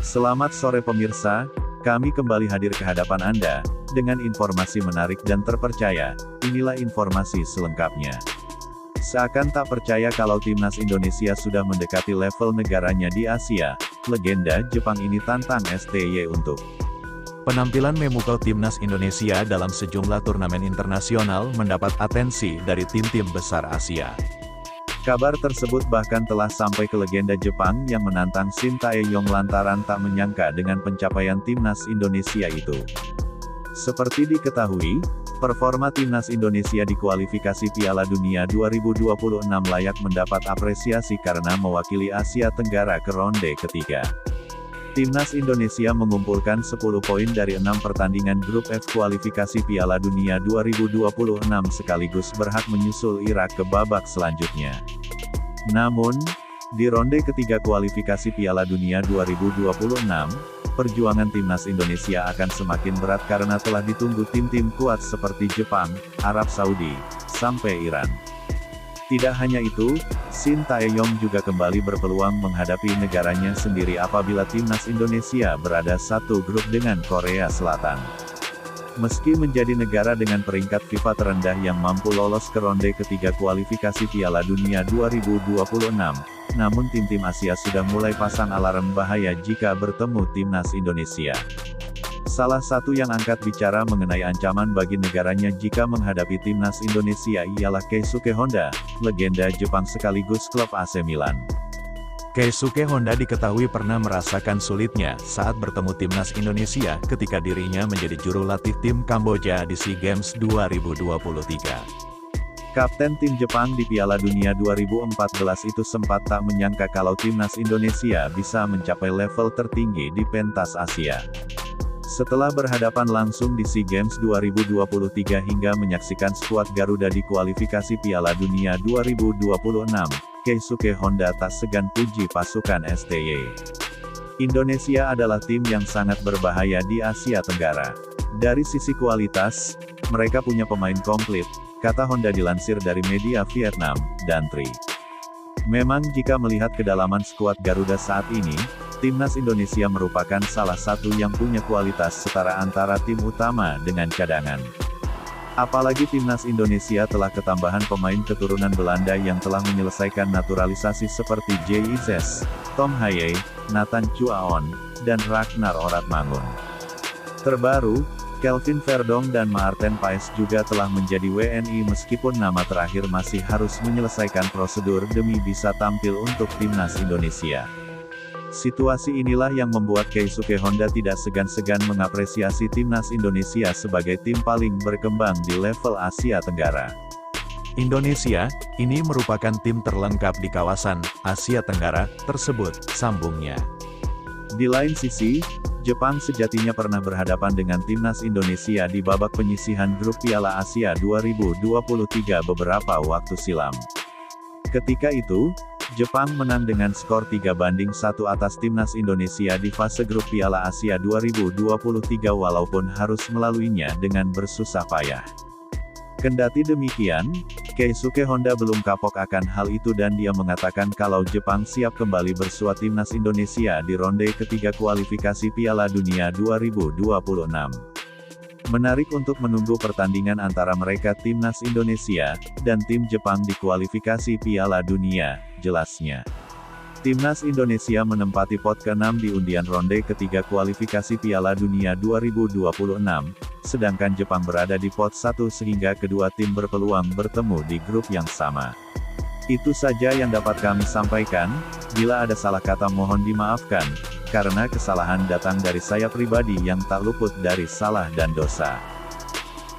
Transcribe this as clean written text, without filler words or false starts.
Selamat sore pemirsa, kami kembali hadir ke hadapan Anda, dengan informasi menarik dan terpercaya. Inilah informasi selengkapnya. Seakan tak percaya kalau timnas Indonesia sudah mendekati level negaranya di Asia, legenda Jepang ini tantang STY untuk penampilan memukau timnas Indonesia dalam sejumlah turnamen internasional mendapat atensi dari tim-tim besar Asia. Kabar tersebut bahkan telah sampai ke legenda Jepang yang menantang Shin Tae-yong lantaran tak menyangka dengan pencapaian timnas Indonesia itu. Seperti diketahui, performa timnas Indonesia di kualifikasi Piala Dunia 2026 layak mendapat apresiasi karena mewakili Asia Tenggara ke ronde ketiga. Timnas Indonesia mengumpulkan 10 poin dari 6 pertandingan grup F kualifikasi Piala Dunia 2026 sekaligus berhak menyusul Irak ke babak selanjutnya. Namun, di ronde ketiga kualifikasi Piala Dunia 2026, perjuangan timnas Indonesia akan semakin berat karena telah ditunggu tim-tim kuat seperti Jepang, Arab Saudi, sampai Iran. Tidak hanya itu, Shin Tae-yong juga kembali berpeluang menghadapi negaranya sendiri apabila timnas Indonesia berada satu grup dengan Korea Selatan. Meski menjadi negara dengan peringkat FIFA terendah yang mampu lolos ke ronde ketiga kualifikasi Piala Dunia 2026, namun tim-tim Asia sudah mulai pasang alarm bahaya jika bertemu timnas Indonesia. Salah satu yang angkat bicara mengenai ancaman bagi negaranya jika menghadapi timnas Indonesia ialah Keisuke Honda, legenda Jepang sekaligus klub AC Milan. Keisuke Honda diketahui pernah merasakan sulitnya saat bertemu timnas Indonesia ketika dirinya menjadi juru latih tim Kamboja di SEA Games 2023. Kapten tim Jepang di Piala Dunia 2014 itu sempat tak menyangka kalau timnas Indonesia bisa mencapai level tertinggi di pentas Asia. Setelah berhadapan langsung di SEA Games 2023 hingga menyaksikan skuad Garuda di kualifikasi Piala Dunia 2026, Keisuke Honda tak segan puji pasukan STY. Indonesia adalah tim yang sangat berbahaya di Asia Tenggara. Dari sisi kualitas, mereka punya pemain komplit, kata Honda dilansir dari media Vietnam, dan Tri. Memang jika melihat kedalaman skuad Garuda saat ini, timnas Indonesia merupakan salah satu yang punya kualitas setara antara tim utama dengan cadangan. Apalagi timnas Indonesia telah ketambahan pemain keturunan Belanda yang telah menyelesaikan naturalisasi seperti J.I.Z., Tom Haye, Nathan Chuaon, dan Ragnar Oratmangun. Terbaru, Kelvin Verdong dan Maarten Paes juga telah menjadi WNI meskipun nama terakhir masih harus menyelesaikan prosedur demi bisa tampil untuk timnas Indonesia. Situasi inilah yang membuat Keisuke Honda tidak segan-segan mengapresiasi timnas Indonesia sebagai tim paling berkembang di level Asia Tenggara. Indonesia, ini merupakan tim terlengkap di kawasan Asia Tenggara tersebut, sambungnya. Di lain sisi, Jepang sejatinya pernah berhadapan dengan timnas Indonesia di babak penyisihan grup Piala Asia 2023 beberapa waktu silam. Ketika itu, Jepang menang dengan skor 3-1 atas timnas Indonesia di fase grup Piala Asia 2023 walaupun harus melaluinya dengan bersusah payah. Kendati demikian, Keisuke Honda belum kapok akan hal itu dan dia mengatakan kalau Jepang siap kembali bersua timnas Indonesia di ronde ketiga kualifikasi Piala Dunia 2026. Menarik untuk menunggu pertandingan antara mereka timnas Indonesia dan tim Jepang di kualifikasi Piala Dunia, jelasnya. Timnas Indonesia menempati pot ke-6 di undian ronde ketiga kualifikasi Piala Dunia 2026, sedangkan Jepang berada di pot 1 sehingga kedua tim berpeluang bertemu di grup yang sama. Itu saja yang dapat kami sampaikan, bila ada salah kata mohon dimaafkan, karena kesalahan datang dari saya pribadi yang tak luput dari salah dan dosa.